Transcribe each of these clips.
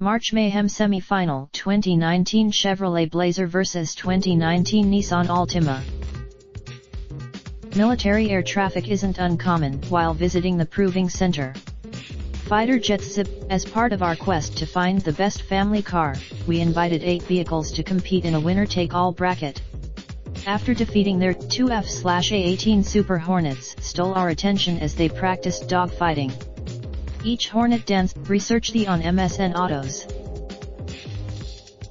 March Mayhem Semifinal 2019 Chevrolet Blazer vs 2019 Nissan Altima. Military air traffic isn't uncommon while visiting the proving center. Fighter jets zip. As part of our quest to find the best family car, we invited 8 vehicles to compete in a winner-take-all bracket. After defeating their 2F/A18 Super Hornets stole our attention as they practiced dogfighting. Each Hornet dance. Research the on MSN Autos.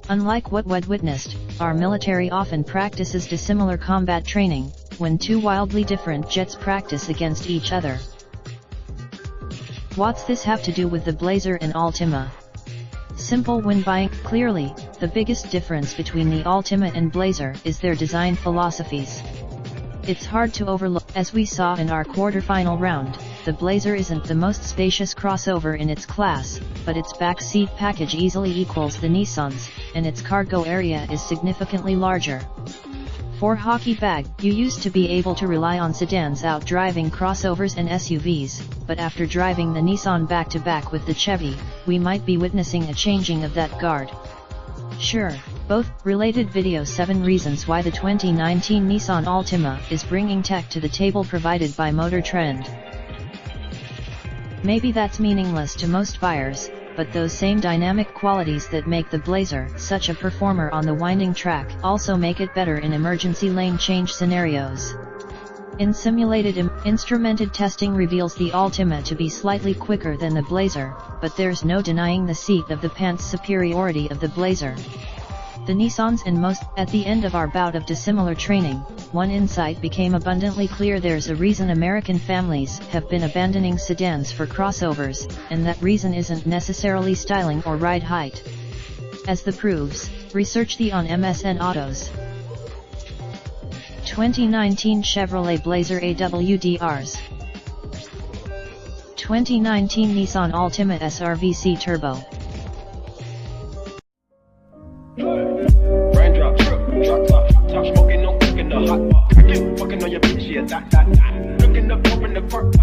Unlike what we'd witnessed, our military often practices dissimilar combat training, when two wildly different jets practice against each other. What's this have to do with the Blazer and Altima? Simple when buying. Clearly, the biggest difference between the Altima and Blazer is their design philosophies. It's hard to overlook. As we saw in our quarterfinal round, the Blazer isn't the most spacious crossover in its class, but its back seat package easily equals the Nissan's, and its cargo area is significantly larger. For hockey bag, you used to be able to rely on sedans out driving crossovers and SUVs, but after driving the Nissan back-to-back with the Chevy, we might be witnessing a changing of that guard. Sure, both. Related video 7 reasons why the 2019 Nissan Altima is bringing tech to the table provided by Motor Trend. Maybe that's meaningless to most buyers, but those same dynamic qualities that make the Blazer such a performer on the winding track also make it better in emergency lane change scenarios. In simulated instrumented testing reveals the Altima to be slightly quicker than the Blazer, but there's no denying the seat of the pants superiority of the Blazer. The Nissans and most. At the end of our bout of dissimilar training, one insight became abundantly clear: there's a reason American families have been abandoning sedans for crossovers, and that reason isn't necessarily styling or ride height. As the proves, research the on MSN Autos. 2019 Chevrolet Blazer AWDRs. 2019 Nissan Altima SRVC Turbo. Raindrop, drop top smoking, no cooking the hot pot. Fucking on your bitch, yeah, that. Looking up, open the park.